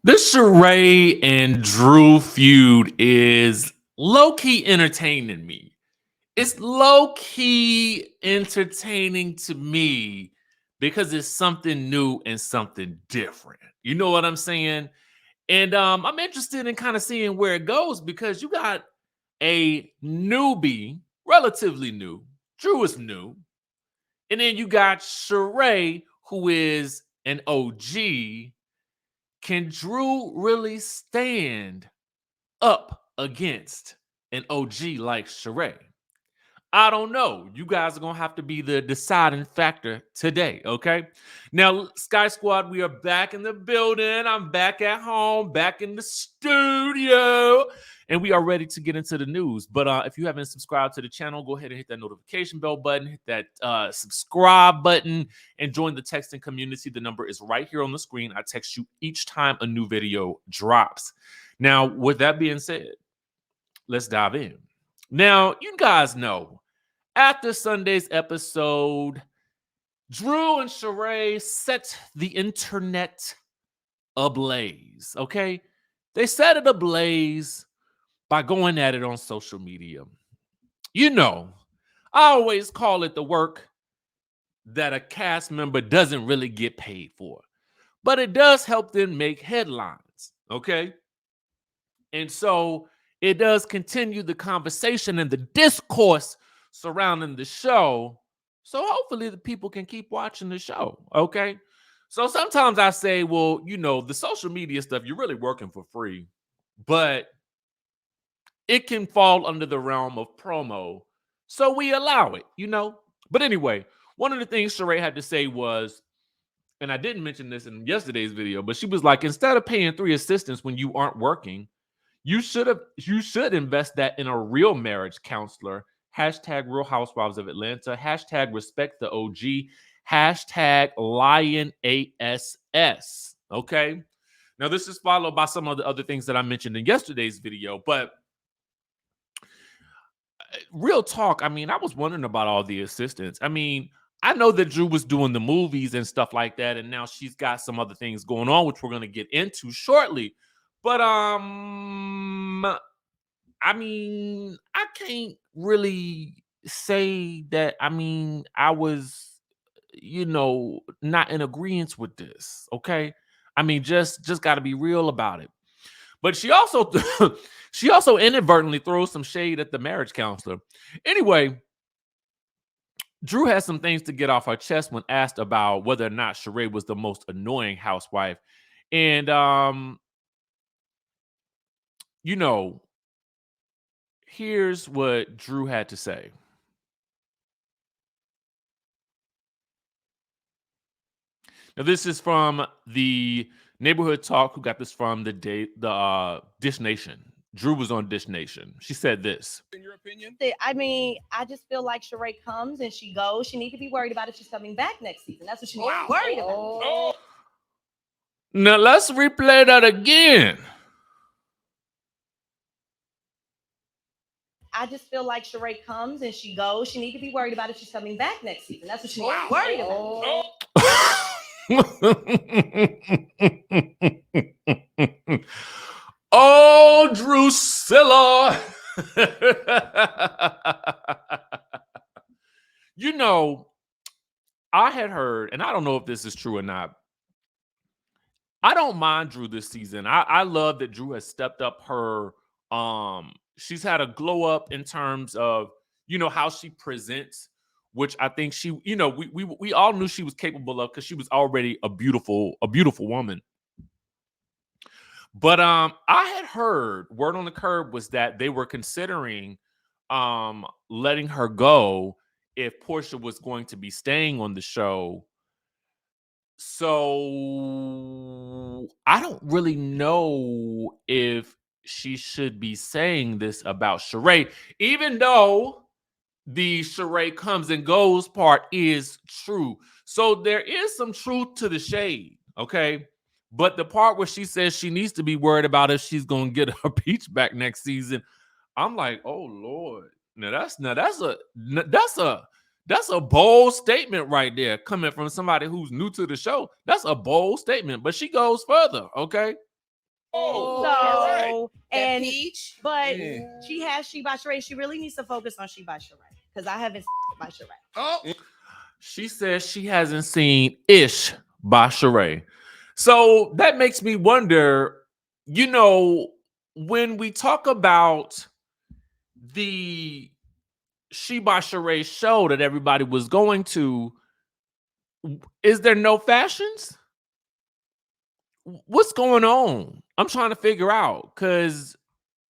This Sheree and Drew feud is low-key entertaining me. It's low-key entertaining to me because it's something new and something different. You know what I'm saying? And I'm interested in kind of seeing where it goes because you got a newbie, relatively new. Drew is new. And then you got Sheree, who is an OG. Can Drew really stand up against an OG like Sheree? I don't know. You guys are going to have to be the deciding factor today, okay? Now, Skye Squad, we are back in the building. I'm back at home, back in the studio, and we are ready to get into the news. But if you haven't subscribed to the channel, go ahead and hit that notification bell button, hit that subscribe button, and join the texting community. The number is right here on the screen. I text you each time a new video drops. Now, with that being said, let's dive in. Now, you guys know, after Sunday's episode, Drew and Sheree set the internet ablaze, okay? They set it ablaze by going at it on social media. You know, I always call it the work that a cast member doesn't really get paid for, but it does help them make headlines, okay? And so it does continue the conversation and the discourse surrounding the show. So hopefully the people can keep watching the show, okay? So sometimes I say, well, you know, the social media stuff, you're really working for free, but it can fall under the realm of promo. So we allow it, you know? But anyway, one of the things Sheree had to say was, and I didn't mention this in yesterday's video, but she was like, instead of paying 3 assistants when you aren't working, you should invest that in a real marriage counselor. Hashtag Real Housewives of Atlanta. Hashtag respect the OG. Hashtag Lion ASS. Okay. Now, this is followed by some of the other things that I mentioned in yesterday's video, but real talk, I mean, I was wondering about all the assistants. I mean, I know that Drew was doing the movies and stuff like that, and now she's got some other things going on, which we're going to get into shortly. But I mean, I can't really say that. I mean, I was, you know, not in agreement with this. Okay, I mean, just got to be real about it. But she also she also inadvertently throws some shade at the marriage counselor. Anyway, Drew has some things to get off her chest when asked about whether or not Sheree was the most annoying housewife, and you know, here's what Drew had to say. Now, this is from the Neighborhood Talk, who got this from the Dish Nation. Drew was on Dish Nation. She said this. In your opinion? I mean, I just feel like Sheree comes and she goes. She needs to be worried about if she's coming back next season. That's what she needs to be worried about. Now, let's replay that again. I just feel like Sheree comes and she goes. She needs to be worried about if she's coming back next season. That's what she needs to be worried about. Oh, Drusilla. You know, I had heard, and I don't know if this is true or not, I don't mind Drew this season. I love that Drew has stepped up her, she's had a glow up in terms of, you know, how she presents, which I think she, you know, we all knew she was capable of because she was already a beautiful woman. But I had heard, word on the curb was that they were considering letting her go if Portia was going to be staying on the show. So I don't really know if she should be saying this about Sheree, even though the Sheree comes and goes part is true. So there is some truth to the shade, okay? But the part where she says she needs to be worried about if she's gonna get her peach back next season, I'm like, oh Lord. That's a bold statement right there coming from somebody who's new to the show. That's a bold statement, but she goes further, okay? all right. And peach. but she has She by Sheree. She really needs to focus on She by Sheree because I haven't by Sheree. Oh, She says she hasn't seen Ish by Sheree. So that makes me wonder, when we talk about the She by Sheree show that everybody was going to, is there no fashions? What's going on? I'm trying to figure out because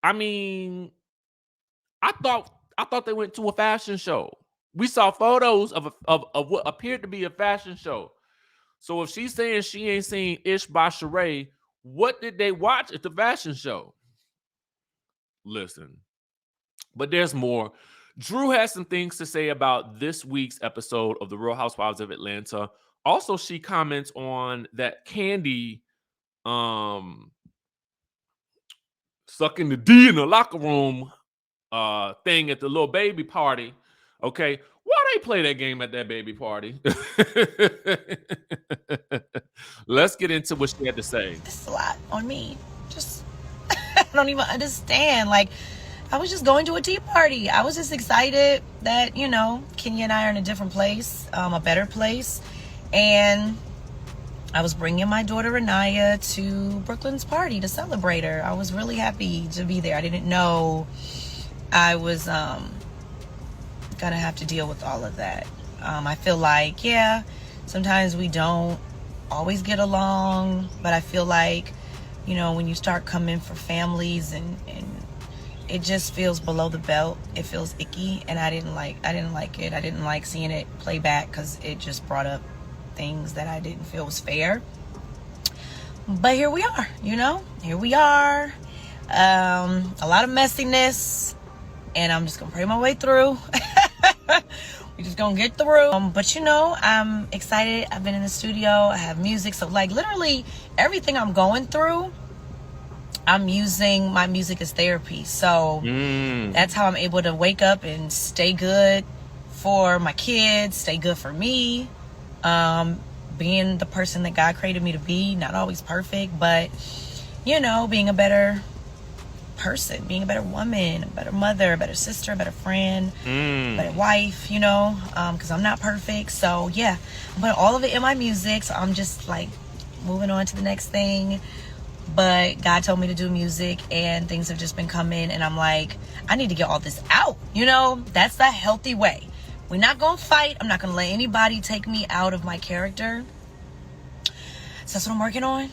I mean, I thought they went to a fashion show. We saw photos of what appeared to be a fashion show. So if she's saying she ain't seen Ish by Sheree, what did they watch at the fashion show? Listen, but there's more. Drew has some things to say about this week's episode of The Real Housewives of Atlanta. Also, she comments on that Candy sucking the D in the locker room thing at the little baby party. Okay, why they play that game at that baby party? Let's get into what she had to say. This is a lot on me. Just I don't even understand. Like, I was just going to a tea party. I was just excited that, Kenya and I are in a different place, a better place. And I was bringing my daughter Anaya to Brooklyn's party to celebrate her. I was really happy to be there. I didn't know I was gonna have to deal with all of that. I feel like, sometimes we don't always get along, but I feel like, when you start coming for families and it just feels below the belt, it feels icky, and I didn't like it. I didn't like seeing it play back because it just brought up things that I didn't feel was fair. But here we are, here we are. A lot of messiness, and I'm just gonna pray my way through. We're just gonna get through. But I'm excited. I've been in the studio. I have music. So like literally everything I'm going through, I'm using my music as therapy. So that's how I'm able to wake up and stay good for my kids, stay good for me. Being the person that God created me to be, not always perfect, but being a better person, being a better woman, a better mother, a better sister, a better friend, a better wife, because I'm not perfect. So yeah, I'm putting all of it in my music. So I'm just like moving on to the next thing. But God told me to do music, and things have just been coming, and I'm like, I need to get all this out. That's the healthy way. We're not gonna fight. I'm not gonna let anybody take me out of my character. So that's what I'm working on.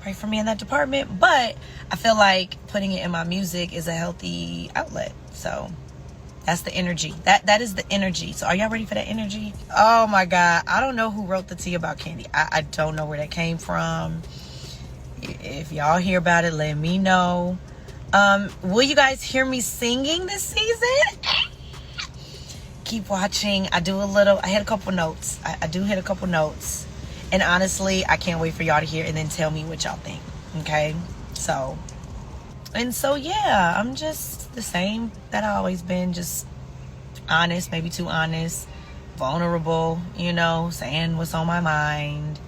Pray for me in that department. But I feel like putting it in my music is a healthy outlet. So that's the energy. That is the energy. So are y'all ready for that energy? Oh my God. I don't know who wrote the tea about Candy. I don't know where that came from. If y'all hear about it, let me know. Will you guys hear me singing this season? Keep watching. I hit a couple notes. I do hit a couple notes. And honestly, I can't wait for y'all to hear and then tell me what y'all think. Okay? So yeah, I'm just the same that I always been. Just honest, maybe too honest, vulnerable, saying what's on my mind.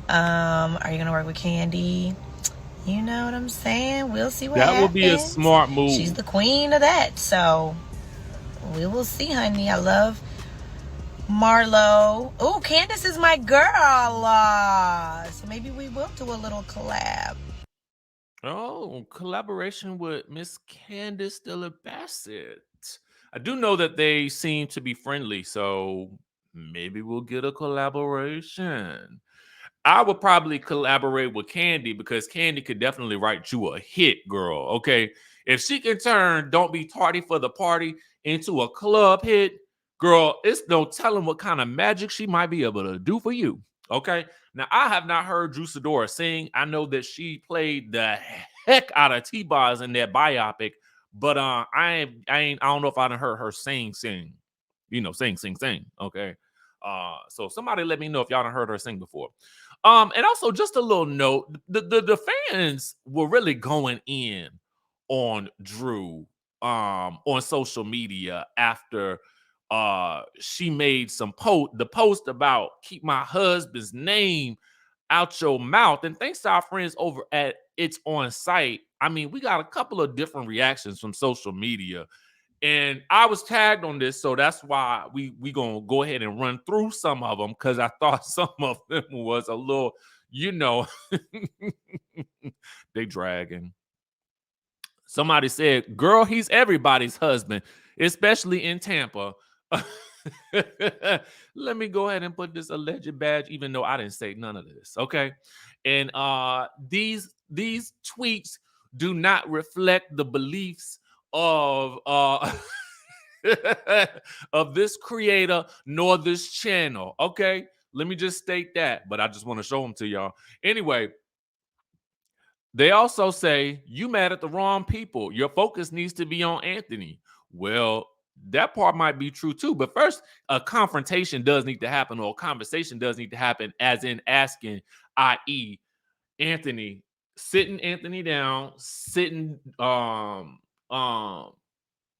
Are you gonna work with Candy? You know what I'm saying? We'll see what happens. That would be a smart move. She's the queen of that, so we will see, honey. I love Marlo. Oh, Candace is my girl. So maybe we will do a little collab. Oh, collaboration with Miss Candace Dilla Bassett. I do know that they seem to be friendly, so maybe we'll get a collaboration. I would probably collaborate with Candy because Candy could definitely write you a hit, girl. Okay. If she can turn Don't Be Tardy for the Party into a club hit, girl, it's no telling what kind of magic she might be able to do for you. Okay. Now, I have not heard Drew Sidora sing. I know that she played the heck out of T-Bars in that biopic, but I don't know if I done heard her sing. Sing. Okay. So somebody let me know if y'all done heard her sing before. And also just a little note, the fans were really going in on Drew on social media after she made the post about keep my husband's name out your mouth. And thanks to our friends over at It's On Site, I mean, we got a couple of different reactions from social media. And I was tagged on this, so that's why we gonna go ahead and run through some of them, because I thought some of them was a little, they dragging. Somebody said, "Girl, he's everybody's husband, especially in Tampa." Let me go ahead and put this alleged badge, even though I didn't say none of this. Okay, and these tweets do not reflect the beliefs of of this creator nor this channel. Okay, let me just state that, but I just want to show them to y'all anyway. They also say, you mad at the wrong people. Your focus needs to be on Anthony. Well, that part might be true too. But first, a confrontation does need to happen, or a conversation does need to happen, as in asking, i.e., Anthony, sitting Anthony down, sitting her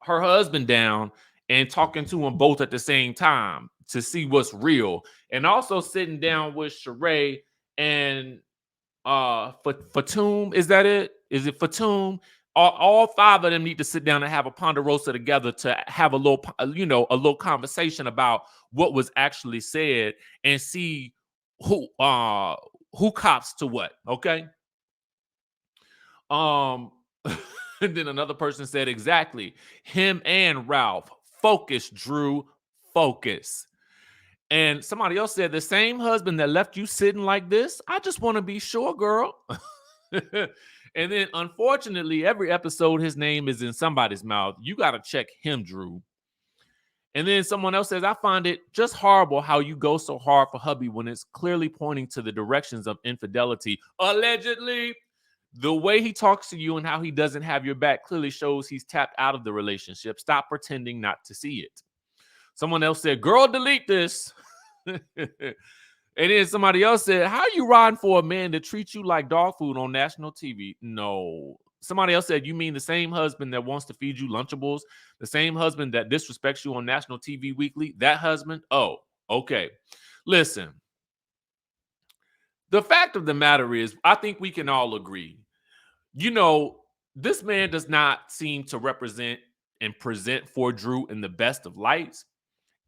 husband down, and talking to them both at the same time to see what's real. And also sitting down with Sheree and Fatum, is that it? Is it Fatum? All five of them need to sit down and have a ponderosa together to have a little, a little conversation about what was actually said, and see who cops to what. Okay. And then another person said, exactly, him and Ralph. Focus, Drew. Focus. And somebody else said, the same husband that left you sitting like this? I just want to be sure, girl. And then, unfortunately, every episode, his name is in somebody's mouth. You got to check him, Drew. And then someone else says, I find it just horrible how you go so hard for hubby when it's clearly pointing to the directions of infidelity. Allegedly, the way he talks to you and how he doesn't have your back clearly shows he's tapped out of the relationship. Stop pretending not to see it. Someone else said, girl, delete this. And then somebody else said, how are you riding for a man that treats you like dog food on national TV? No. Somebody else said, you mean the same husband that wants to feed you Lunchables? The same husband that disrespects you on national TV weekly? That husband? Oh, okay. Listen, the fact of the matter is, I think we can all agree, this man does not seem to represent and present for Drew in the best of lights.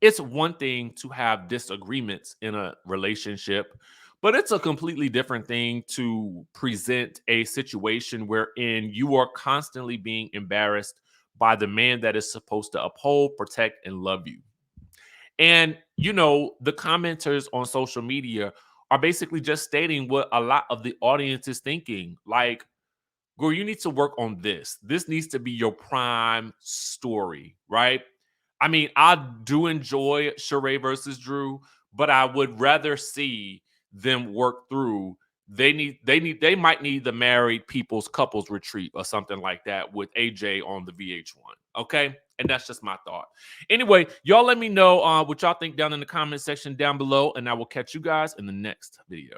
It's one thing to have disagreements in a relationship, but it's a completely different thing to present a situation wherein you are constantly being embarrassed by the man that is supposed to uphold, protect, and love you. And, the commenters on social media are basically just stating what a lot of the audience is thinking. Like, girl, you need to work on this. This needs to be your prime story, right? I mean, I do enjoy Sheree versus Drew, but I would rather see them work through. They might need the married people's couples retreat or something like that with AJ on the VH1. Okay. And that's just my thought. Anyway, y'all let me know what y'all think down in the comment section down below, and I will catch you guys in the next video.